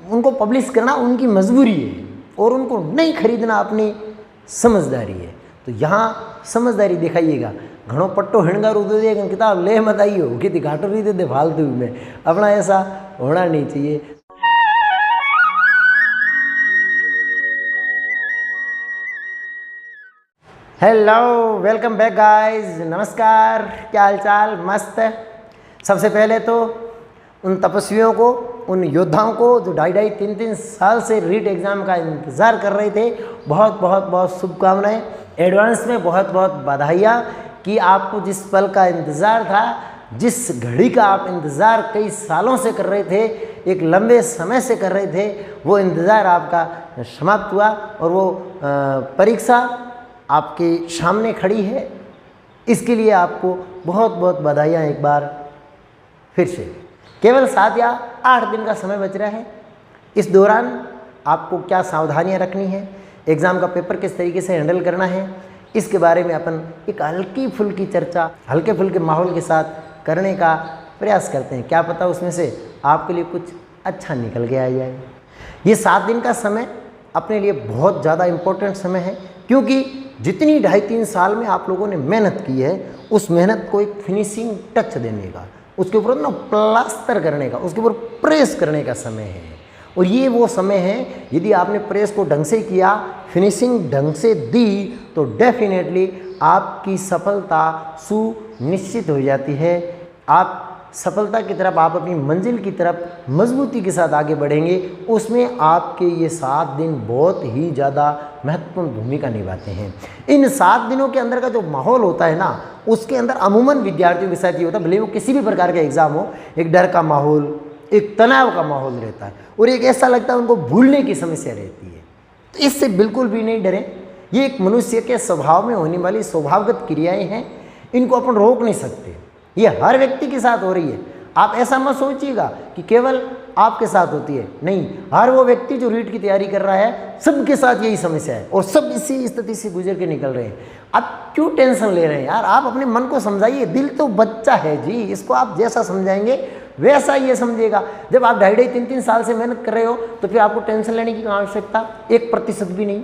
उनको पब्लिश करना उनकी मजबूरी है और उनको नहीं खरीदना अपनी समझदारी है। तो यहाँ समझदारी दिखाइएगा। घणो पट्टो हिणगारू दे दे किताब ले मत आइयो कि घाटो नहीं दे दे फालतू में, अपना ऐसा होना नहीं चाहिए। हेलो, वेलकम बैक गाइस, नमस्कार, क्या हाल चाल? मस्त। सबसे पहले तो उन तपस्वियों को, उन योद्धाओं को जो 2.5-3 साल से रीट एग्ज़ाम का इंतज़ार कर रहे थे, बहुत बहुत बहुत शुभकामनाएं, एडवांस में बहुत बहुत बधाइयाँ कि आपको जिस पल का इंतज़ार था, जिस घड़ी का आप इंतज़ार कई सालों से कर रहे थे, एक लंबे समय से कर रहे थे, वो इंतज़ार आपका समाप्त हुआ और वो परीक्षा आपके सामने खड़ी है। इसके लिए आपको बहुत बहुत बधाइयाँ एक बार फिर से। केवल 7 या 8 दिन का समय बच रहा है। इस दौरान आपको क्या सावधानियाँ रखनी है, एग्ज़ाम का पेपर किस तरीके से हैंडल करना है, इसके बारे में अपन एक हल्की फुल्की चर्चा हल्के फुल्के माहौल के साथ करने का प्रयास करते हैं। क्या पता उसमें से आपके लिए कुछ अच्छा निकल के आ जाए। ये 7 दिन का समय अपने लिए बहुत ज़्यादा इम्पोर्टेंट समय है, क्योंकि जितनी 2.5-3 साल में आप लोगों ने मेहनत की है, उस मेहनत को एक फिनिशिंग टच देने का, उसके ऊपर ना प्लास्टर करने का, उसके ऊपर प्रेस करने का समय है। और ये वो समय है, यदि आपने प्रेस को ढंग से किया, फिनिशिंग ढंग से दी, तो डेफिनेटली आपकी सफलता सुनिश्चित हो जाती है। आप सफलता की तरफ, आप अपनी मंजिल की तरफ मजबूती के साथ आगे बढ़ेंगे। उसमें आपके ये 7 दिन बहुत ही ज़्यादा महत्वपूर्ण भूमिका निभाते हैं। इन 7 दिनों के अंदर का जो माहौल होता है ना, उसके अंदर अमूमन विद्यार्थियों के साथ ये होता है, भले वो किसी भी प्रकार का एग्ज़ाम हो, एक डर का माहौल, एक तनाव का माहौल रहता है और एक ऐसा लगता है उनको भूलने की समस्या रहती है। तो इससे बिल्कुल भी नहीं डरें। ये एक मनुष्य के स्वभाव में होने वाली स्वभावगत क्रियाएँ हैं, इनको अपन रोक नहीं सकते। ये हर व्यक्ति के साथ हो रही है। आप ऐसा मत सोचिएगा कि केवल आपके साथ होती है, नहीं, हर वो व्यक्ति जो रीट की तैयारी कर रहा है, सबके साथ यही समस्या है और सब इसी स्थिति से गुजर के निकल रहे हैं। आप क्यों टेंशन ले रहे हैं यार? आप अपने मन को समझाइए। दिल तो बच्चा है जी, इसको आप जैसा समझाएंगे वैसा ये समझेगा। जब आप 2.5-3 साल से मेहनत कर रहे हो, तो फिर आपको टेंशन लेने की आवश्यकता 1% भी नहीं,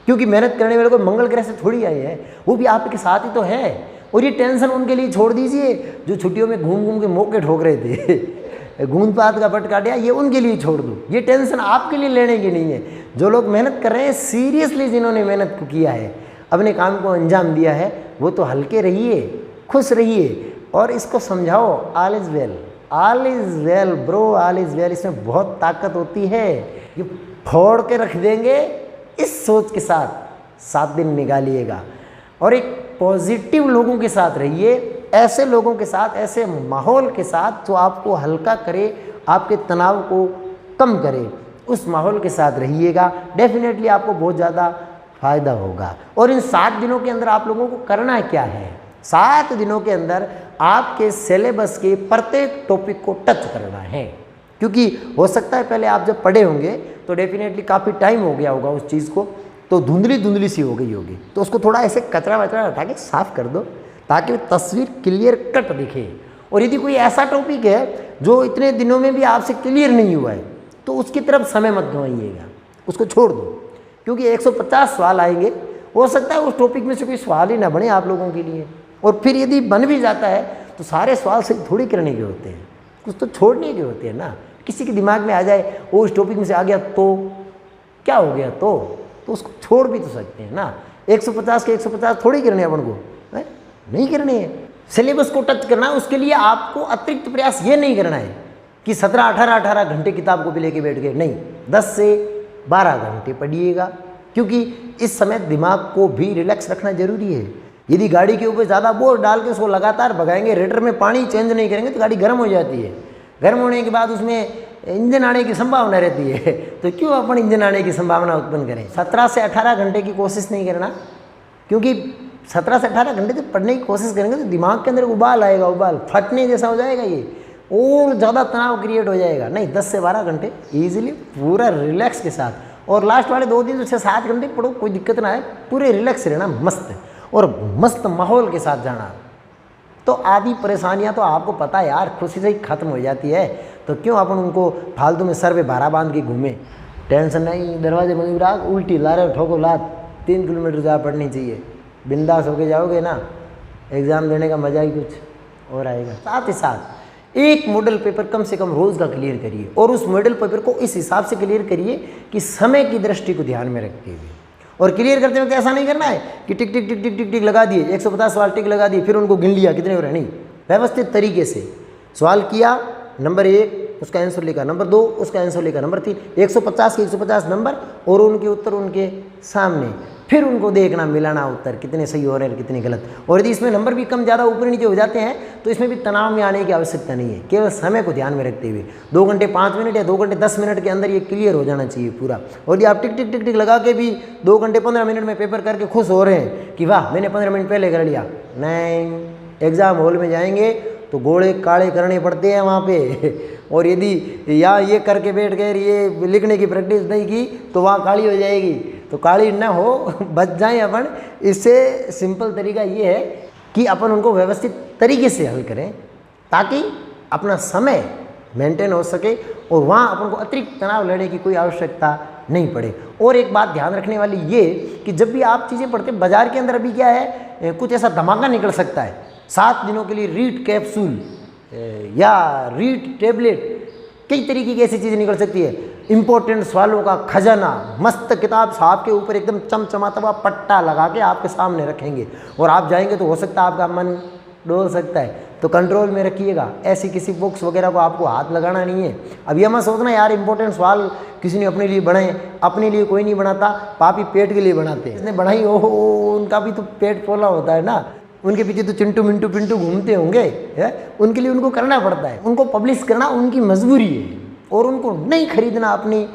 क्योंकि मेहनत करने वाले कोई मंगल ग्रह से थोड़ी आए हैं, वो भी आपके साथ ही तो है। और ये टेंशन उनके लिए छोड़ दीजिए जो छुट्टियों में घूम घूम के मौके ठोक रहे थे, गूंद पात का पट काटिया, ये उनके लिए छोड़ दो। ये टेंशन आपके लिए लेने की नहीं है। जो लोग मेहनत कर रहे हैं, सीरियसली जिन्होंने मेहनत को किया है, अपने काम को अंजाम दिया है, वो तो हल्के रहिए, खुश रहिए और इसको समझाओ, all is well, all is well bro, all is well. इसमें बहुत ताकत होती है। ये फोड़ के रख देंगे, इस सोच के साथ 7 दिन निकालिएगा और एक पॉजिटिव लोगों के साथ रहिए, ऐसे लोगों के साथ, ऐसे माहौल के साथ जो आपको हल्का करे, आपके तनाव को कम करे, उस माहौल के साथ रहिएगा। डेफिनेटली आपको बहुत ज़्यादा फायदा होगा। और इन 7 दिनों के अंदर आप लोगों को करना क्या है? 7 दिनों के अंदर आपके सिलेबस के प्रत्येक टॉपिक को टच करना है, क्योंकि हो सकता है पहले आप जब पढ़े होंगे तो डेफिनेटली काफ़ी टाइम हो गया होगा उस चीज़ को, तो धुंधली धुंधली सी हो गई होगी, तो उसको थोड़ा ऐसे कचरा वचरा हटा के साफ कर दो ताकि तस्वीर क्लियर कट दिखे। और यदि कोई ऐसा टॉपिक है जो इतने दिनों में भी आपसे क्लियर नहीं हुआ है, तो उसकी तरफ समय मत गंवाइएगा, उसको छोड़ दो, क्योंकि 150 सवाल आएंगे। हो सकता है उस टॉपिक में से कोई सवाल ही ना बने आप लोगों के लिए, और फिर यदि बन भी जाता है तो सारे सवाल सही थोड़ी करने के होते हैं, कुछ तो छोड़ने के होते हैं ना। किसी के दिमाग में आ जाए वो उस टॉपिक में से आ गया तो क्या हो गया, तो उसको छोड़ भी तो सकते हैं ना। 150 के 150 थोड़ी करने हैं अपन को, है? नहीं करने हैं। सिलेबस को टच करना है, उसके लिए आपको अतिरिक्त प्रयास ये नहीं करना है कि 17-18 घंटे किताब को भी लेके बैठ गए, नहीं, 10 से 12 घंटे पढ़िएगा, क्योंकि इस समय दिमाग को भी रिलैक्स रखना जरूरी है। यदि गाड़ी के ऊपर ज़्यादा बोझ डाल के उसको लगातार भगाएंगे, रेटर में पानी चेंज नहीं करेंगे, तो गाड़ी गर्म हो जाती है। गर्म होने के बाद उसमें इंजन आने की संभावना रहती है, तो क्यों अपन इंजन आने की संभावना उत्पन्न करें? 17 से 18 घंटे की कोशिश नहीं करना, क्योंकि 17 से 18 घंटे तक पढ़ने की कोशिश करेंगे तो दिमाग के अंदर उबाल आएगा, उबाल फटने जैसा हो जाएगा, ये और ज़्यादा तनाव क्रिएट हो जाएगा। नहीं, 10 से 12 घंटे ईजिली पूरा रिलैक्स के साथ, और लास्ट वाले 2 दिन 6-7 घंटे पढ़ो, कोई दिक्कत ना है, पूरे रिलैक्स रहना, मस्त और मस्त माहौल के साथ जाना, तो आधी परेशानियां तो आपको पता है यार खुशी से ही खत्म हो जाती है। तो तो क्यों अपन उनको फालतू में सर पे भारा बांध के घूमें। टेंशन नहीं, दरवाजे बंद राख, उल्टी लारे ठोको लात, 3 किलोमीटर जा पड़नी चाहिए, बिंदास होके जाओगे ना, एग्ज़ाम देने का मज़ा ही कुछ और आएगा। साथ ही साथ एक मॉडल पेपर कम से कम रोज़ का क्लियर करिए, और उस मॉडल पेपर को इस हिसाब से क्लियर करिए कि समय की दृष्टि को ध्यान में रखते हुए। और क्लियर करते वक्त ऐसा नहीं करना है कि टिक टिक टिक टिक टिक टिक लगा दिए, 150 सवाल टिक लगा दिए, फिर उनको गिन लिया कितने हो रहे। नहीं, व्यवस्थित तरीके से सवाल किया, नंबर 1 उसका आंसर लिखा, नंबर 2 उसका आंसर लिखा, नंबर 3 150 के 150 नंबर और उनके उत्तर उनके सामने, फिर उनको देखना मिलाना उत्तर कितने सही हो रहे हैं कितने गलत। और यदि इसमें नंबर भी कम ज़्यादा ऊपर नीचे हो जाते हैं तो इसमें भी तनाव में आने की आवश्यकता नहीं है, केवल समय को ध्यान में रखते हुए 2 घंटे 5 मिनट या 2 घंटे 10 मिनट के अंदर ये क्लियर हो जाना चाहिए पूरा। और यदि आप टिक टिक टिक टिक लगा के भी 2 घंटे 15 मिनट में पेपर करके खुश हो रहे हैं कि वाह मैंने 15 मिनट पहले कर लिया, नहीं, एग्ज़ाम हॉल में जाएंगे तो घोड़े काले करने पड़ते हैं वहाँ पे। और यदि या ये करके बैठ गए, ये लिखने की प्रैक्टिस नहीं की तो वहाँ काली हो जाएगी, तो काली न हो, बच जाएं अपन। इससे सिंपल तरीका ये है कि अपन उनको व्यवस्थित तरीके से हल करें ताकि अपना समय मेंटेन हो सके और वहाँ अपन को अतिरिक्त तनाव लेने की कोई आवश्यकता नहीं पड़े। और एक बात ध्यान रखने वाली ये कि जब भी आप चीज़ें पढ़ते, बाजार के अंदर अभी क्या है, कुछ ऐसा धमाका निकल सकता है, 7 दिनों के लिए रीड कैप्सूल या रीड टैबलेट, कई तरीके की ऐसी चीज़ें निकल सकती है। इंपॉर्टेंट सवालों का खजाना, मस्त किताब साहब के ऊपर एकदम चमचमाता हुआ पट्टा लगा के आपके सामने रखेंगे और आप जाएंगे तो हो सकता है आपका मन डोल सकता है, तो कंट्रोल में रखिएगा। ऐसी किसी बुक्स वगैरह को आपको हाथ लगाना नहीं है। अब ये मत सोचना यार इंपॉर्टेंट सवाल किसी ने अपने लिए बनाए, अपने लिए कोई नहीं बनाता, पापी पेट के लिए बनाते हैं। जिसने बनाई हो उनका भी तो पेट फूला होता है ना, उनके पीछे तो चिंटू मिंटू पिंटू घूमते होंगे, उनके लिए उनको करना पड़ता है, उनको पब्लिश करना उनकी मजबूरी है और उनको नहीं खरीदना अपनी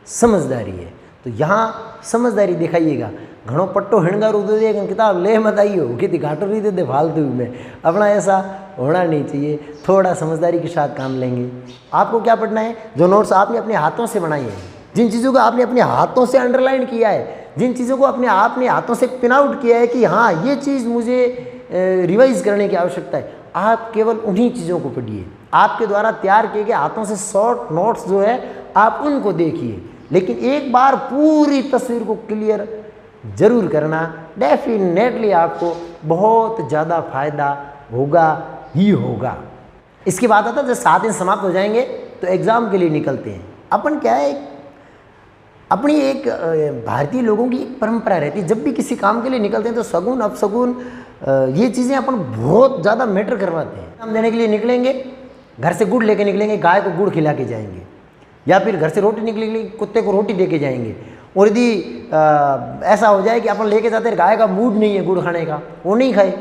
समझदारी है। तो यहाँ समझदारी दिखाइएगा। घणो पट्टो हिणगारू दे दे किताब ले मत आइयो कि घाटो नहीं दे फालतू में, अपना ऐसा होना नहीं चाहिए। थोड़ा समझदारी के साथ काम लेंगे। आपको क्या पढ़ना है, जो नोट्स आपने अपने हाथों से बनाई है, जिन चीज़ों को आपने अपने हाथों से अंडरलाइन किया है, जिन चीज़ों को अपने आपने हाथों से पिन आउट किया है कि हाँ ये चीज़ मुझे रिवाइज करने की आवश्यकता है, आप केवल उन्हीं चीज़ों को पढ़िए। आपके द्वारा तैयार किए गए हाथों से शॉर्ट नोट्स जो है आप उनको देखिए, लेकिन एक बार पूरी तस्वीर को क्लियर जरूर करना। डेफिनेटली आपको बहुत ज़्यादा फायदा होगा ही होगा। इसके बाद आता है जब 7 दिन समाप्त हो जाएंगे तो एग्ज़ाम के लिए निकलते हैं। अपन क्या है, अपनी एक भारतीय लोगों की एक परंपरा रहती है, जब भी किसी काम के लिए निकलते हैं तो सगुन अपसगुन ये चीज़ें अपन बहुत ज़्यादा मैटर करवाते हैं। हम देने के लिए निकलेंगे, घर से गुड़ लेके निकलेंगे, गाय को गुड़ खिला के जाएंगे, या फिर घर से रोटी निकलेंगे, कुत्ते को रोटी दे के जाएंगे। और यदि ऐसा हो जाए कि अपन लेके जाते हैं, गाय का मूड नहीं है गुड़ खाने का, वो नहीं खाए,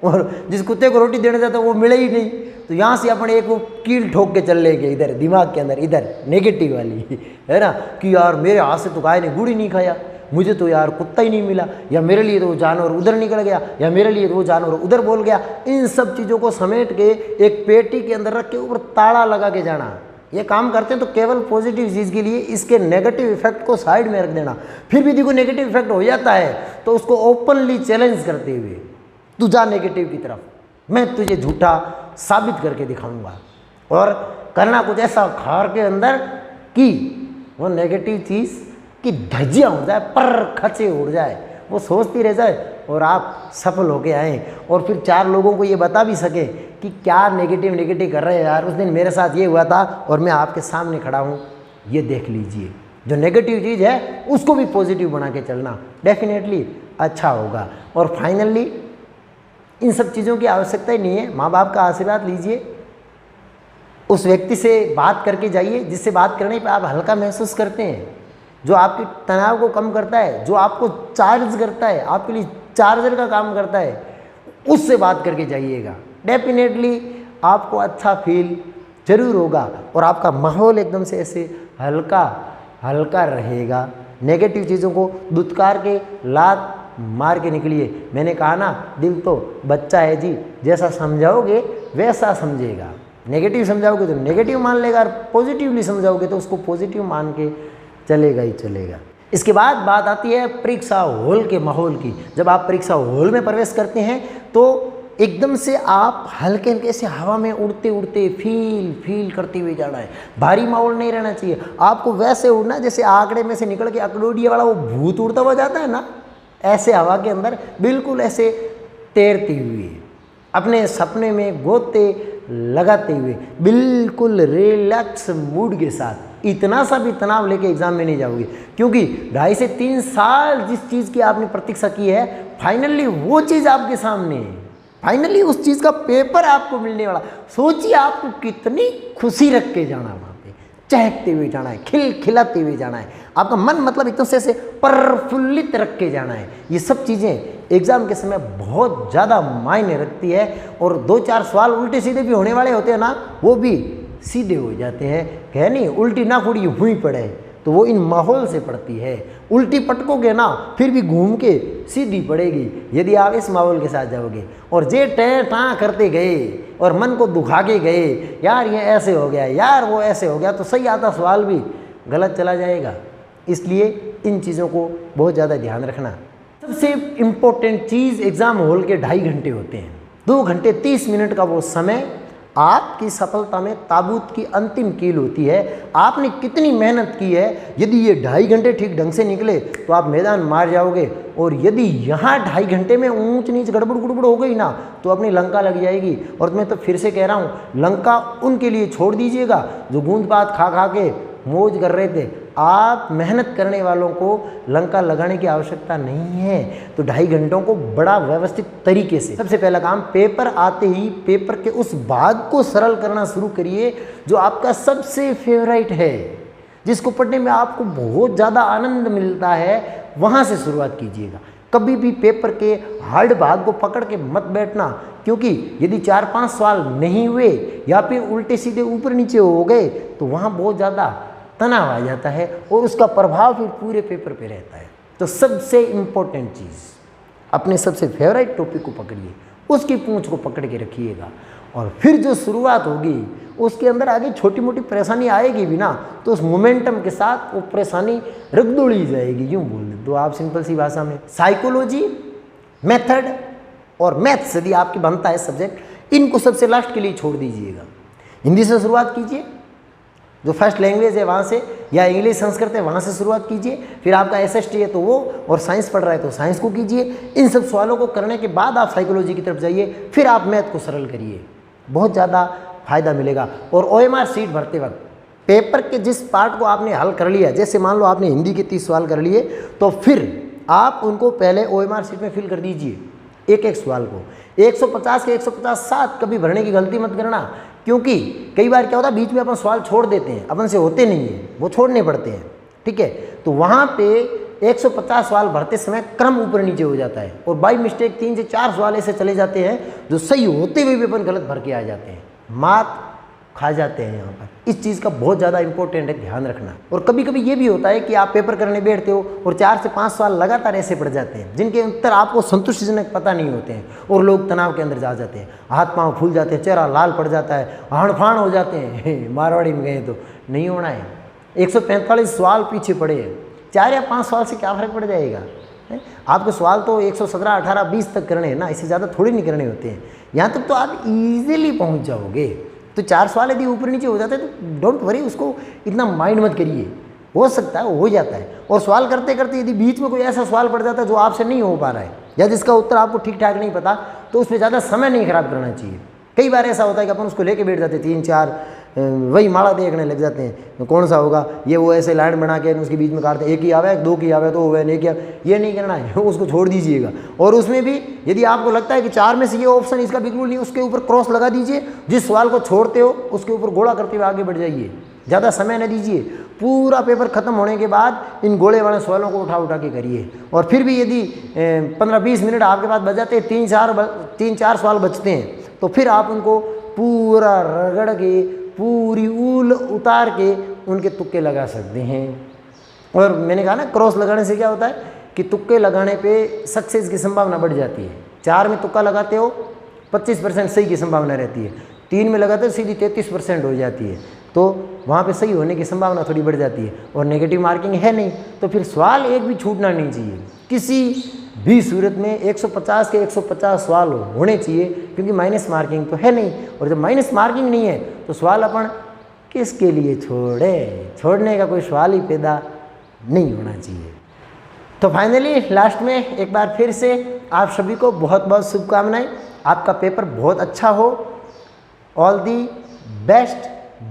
और जिस कुत्ते को रोटी देने जाता है वो मिले ही नहीं, तो यहाँ से अपन एक वो कील ठोक के चल लेंगे इधर दिमाग के अंदर, इधर नेगेटिव वाली है ना, कि यार मेरे हाथ से तो गाय ने गुड़ ही नहीं खाया, मुझे तो यार कुत्ता ही नहीं मिला, या मेरे लिए तो वो जानवर उधर निकल गया, या मेरे लिए तो वो जानवर उधर बोल गया। इन सब चीज़ों को समेट के एक पेटी के अंदर रख के ऊपर ताला लगा के जाना, ये काम करते हैं तो केवल पॉजिटिव चीज़ के लिए। इसके नेगेटिव इफेक्ट को साइड में रख देना। फिर भी देखो नेगेटिव इफेक्ट हो जाता है तो उसको ओपनली चैलेंज करते हुए, तू जा नेगेटिव की तरफ, मैं तुझे झूठा साबित करके दिखाऊंगा, और करना कुछ ऐसा खार के अंदर कि वो नेगेटिव चीज़ की धज्जियाँ हो जाए, पर खचे उड़ जाए, वो सोचती रह जाए और आप सफल होके आएँ, और फिर 4 लोगों को ये बता भी सके कि क्या नेगेटिव कर रहे हैं यार, उस दिन मेरे साथ ये हुआ था और मैं आपके सामने खड़ा हूँ, ये देख लीजिए। जो नेगेटिव चीज़ है उसको भी पॉजिटिव बना के चलना, डेफिनेटली अच्छा होगा। और फाइनली इन सब चीज़ों की आवश्यकता ही नहीं है, माँ बाप का आशीर्वाद लीजिए, उस व्यक्ति से बात करके जाइए जिससे बात करने पर आप हल्का महसूस करते हैं, जो आपके तनाव को कम करता है, जो आपको चार्ज करता है, आपके लिए चार्जर का काम करता है, उससे बात करके जाइएगा। डेफिनेटली आपको अच्छा फील जरूर होगा और आपका माहौल एकदम से ऐसे हल्का हल्का रहेगा। नेगेटिव चीज़ों को दुत्कार के लात मार के निकलिए। मैंने कहा ना, दिल तो बच्चा है जी, जैसा समझाओगे वैसा समझेगा। नेगेटिव समझाओगे तो नेगेटिव मान लेगा, और पॉजिटिवली समझाओगे तो उसको पॉजिटिव मान के चलेगा ही चलेगा। इसके बाद बात आती है परीक्षा हॉल के माहौल की। जब आप परीक्षा हॉल में प्रवेश करते हैं तो एकदम से आप हल्के हल्के से हवा में उड़ते उड़ते फील करते हुए जाना है। भारी माहौल नहीं रहना चाहिए, आपको वैसे उड़ना है जैसे आंकड़े में से निकल के अकड़ोडिया वाला वो भूत उड़ता हुआ जाता है ना, ऐसे हवा के अंदर बिल्कुल ऐसे तैरते हुए अपने सपने में गोते लगाते हुए बिल्कुल रिलैक्स मूड के साथ। इतना सा भी तनाव लेके एग्जाम में नहीं जाओगे, क्योंकि 2.5 से 3 साल जिस चीज़ की आपने प्रतीक्षा की है, फाइनली वो चीज़ आपके सामने है, फाइनली उस चीज़ का पेपर आपको मिलने वाला। सोचिए आपको कितनी खुशी रख के जाना, वहाँ पे चहकते हुए जाना है, खिलाते हुए जाना है, आपका मन मतलब एकदम से प्रफुल्लित रख के जाना है। ये सब चीज़ें एग्ज़ाम के समय बहुत ज़्यादा मायने रखती है। और 2-4 सवाल उल्टे सीधे भी होने वाले होते हैं ना, वो भी सीधे हो जाते हैं। कह नहीं उल्टी ना कुड़ी हुई पड़े, तो वो इन माहौल से पड़ती है। उल्टी पटकोगे ना फिर भी घूम के सीधी पड़ेगी यदि आप इस माहौल के साथ जाओगे। और जे टें टाँ करते गए और मन को दुखा के गए, यार ये ऐसे हो गया, यार वो ऐसे हो गया, तो सही आता सवाल भी गलत चला जाएगा। इसलिए इन चीज़ों को बहुत ज़्यादा ध्यान रखना। सबसे इम्पोर्टेंट चीज़ एग्ज़ाम हॉल के 2.5 घंटे होते हैं। 2 घंटे 30 मिनट का वो समय आपकी सफलता में ताबूत की अंतिम कील होती है। आपने कितनी मेहनत की है, यदि ये 2.5 घंटे ठीक ढंग से निकले तो आप मैदान मार जाओगे। और यदि यहाँ 2.5 घंटे में ऊंच नीच गड़बड़ गुड़बड़ हो गई ना, तो अपनी लंका लग जाएगी। और मैं तो फिर से कह रहा हूँ, लंका उनके लिए छोड़ दीजिएगा जो बूंद बात खा खा के मौज कर रहे थे। आप मेहनत करने वालों को लंका लगाने की आवश्यकता नहीं है। तो 2.5 घंटों को बड़ा व्यवस्थित तरीके से, सबसे पहला काम, पेपर आते ही पेपर के उस भाग को सरल करना शुरू करिए जो आपका सबसे फेवरेट है, जिसको पढ़ने में आपको बहुत ज़्यादा आनंद मिलता है, वहाँ से शुरुआत कीजिएगा। कभी भी पेपर के हार्ड भाग को पकड़ के मत बैठना, क्योंकि यदि 4-5 सवाल नहीं हुए या फिर उल्टे सीधे ऊपर नीचे हो गए तो वहाँ बहुत ज़्यादा तनाव आ जाता है और उसका प्रभाव फिर पूरे पेपर पे रहता है। तो सबसे इम्पोर्टेंट चीज़, अपने सबसे फेवरेट टॉपिक को पकड़िए, उसकी पूंछ को पकड़ के रखिएगा। और फिर जो शुरुआत होगी उसके अंदर आगे छोटी मोटी परेशानी आएगी भी ना, तो उस मोमेंटम के साथ वो परेशानी रगदोड़ी जाएगी, यूँ बोल दे तो आप सिंपल सी भाषा में। साइकोलॉजी, मेथड और मैथ्स यदि आपकी बनता है सब्जेक्ट, इनको सबसे लास्ट के लिए छोड़ दीजिएगा। हिंदी से शुरुआत कीजिए, जो फर्स्ट लैंग्वेज है वहाँ से, या इंग्लिश संस्कृत है वहाँ से शुरुआत कीजिए। फिर आपका SST है तो वो, और साइंस पढ़ रहा है तो साइंस को कीजिए। इन सब सवालों को करने के बाद आप साइकोलॉजी की तरफ जाइए, फिर आप मैथ को सरल करिए, बहुत ज़्यादा फायदा मिलेगा। और OMR सीट भरते वक्त पेपर के जिस पार्ट को आपने हल कर लिया, जैसे मान लो आपने हिंदी के 30 सवाल कर लिए, तो फिर आप उनको पहले OMR सीट में फिल कर दीजिए, एक एक सवाल को। 150 के 150 7 कभी भरने की गलती मत करना, क्योंकि कई बार क्या होता है बीच में अपन सवाल छोड़ देते हैं, अपन से होते नहीं है, वो छोड़ने पड़ते हैं, ठीक है। तो वहाँ पे 150 सवाल भरते समय क्रम ऊपर नीचे हो जाता है और बाई मिस्टेक 3 से 4 सवाल ऐसे चले जाते हैं जो सही होते हुए भी अपन गलत भर के आ जाते हैं, मात खा जाते हैं। यहाँ पर इस चीज़ का बहुत ज़्यादा इंपॉर्टेंट है, ध्यान रखना। और कभी कभी ये भी होता है कि आप पेपर करने बैठते हो और 4 से 5 सवाल लगातार ऐसे पड़ जाते हैं जिनके उत्तर आपको संतुष्टिजनक पता नहीं होते हैं, और लोग तनाव के अंदर जा जाते हैं, हाथ पांव फूल जाते हैं, चेहरा लाल पड़ जाता है, हाड़-फाड़ हो जाते हैं। मारवाड़ी में गए तो नहीं होना है। 145 सवाल पीछे पड़े हैं, 4 या 5 सवाल से क्या फ़र्क पड़ जाएगा। आपके सवाल तो 117, 18, 20 तक करने हैं ना, इससे ज़्यादा थोड़ी नहीं करने होते हैं। यहाँ तक तो आप ईजिली पहुँच जाओगे। तो 4 सवाल यदि ऊपर नीचे हो जाते हैं तो डोंट वरी, उसको इतना माइंड मत करिए, हो सकता है हो जाता है। और सवाल करते करते यदि बीच में कोई ऐसा सवाल पड़ जाता है जो आपसे नहीं हो पा रहा है या जिसका उत्तर आपको ठीक ठाक नहीं पता, तो उसमें ज़्यादा समय नहीं खराब करना चाहिए। कई बार ऐसा होता है कि अपन उसको लेके बैठ जाते हैं, 3-4 वही माला देखने लग जाते हैं, कौन सा होगा ये, वो ऐसे लाइन बना के उसके बीच में काटते हैं, 1 ही आवे 2 की आवे तो होवे, एक ही, ये नहीं करना है, उसको छोड़ दीजिएगा। और उसमें भी यदि आपको लगता है कि 4 में से ये ऑप्शन इसका बिल्कुल नहीं, उसके ऊपर क्रॉस लगा दीजिए। जिस सवाल को छोड़ते हो उसके ऊपर गोला करते हुए आगे बढ़ जाइए, ज़्यादा समय न दीजिए। पूरा पेपर खत्म होने के बाद इन गोले वाले सवालों को उठा के करिए। और फिर भी यदि 15-20 मिनट आपके पास बच जाते हैं, 3-4 सवाल बचते हैं, तो फिर आप उनको पूरा रगड़ के, पूरी ऊल उतार के उनके तुक्के लगा सकते हैं। और मैंने कहा ना, क्रॉस लगाने से क्या होता है कि तुक्के लगाने पे सक्सेस की संभावना बढ़ जाती है। 4 में तुक्का लगाते हो 25% सही की संभावना रहती है, 3 में लगाते हो सीधी 33% हो जाती है, तो वहाँ पे सही होने की संभावना थोड़ी बढ़ जाती है। और नेगेटिव मार्किंग है नहीं, तो फिर सवाल एक भी छूटना नहीं चाहिए। किसी भी सूरत में 150 के 150 सवाल होने चाहिए, क्योंकि माइनस मार्किंग तो है नहीं। और जब माइनस मार्किंग नहीं है तो सवाल अपन किसके लिए छोड़ने का कोई सवाल ही पैदा नहीं होना चाहिए। तो फाइनली लास्ट में एक बार फिर से आप सभी को बहुत बहुत शुभकामनाएं। आपका पेपर बहुत अच्छा हो, ऑल दी बेस्ट।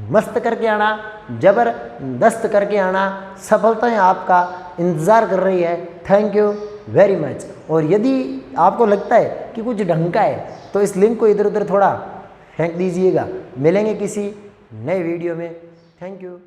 मस्त करके आना, जबरदस्त करके आना, सफलताएं आपका इंतज़ार कर रही है। Thank you very much. और यदि आपको लगता है कि कुछ ढंग का है तो इस लिंक को इधर उधर थोड़ा फेंक दीजिएगा। मिलेंगे किसी नए वीडियो में। Thank you.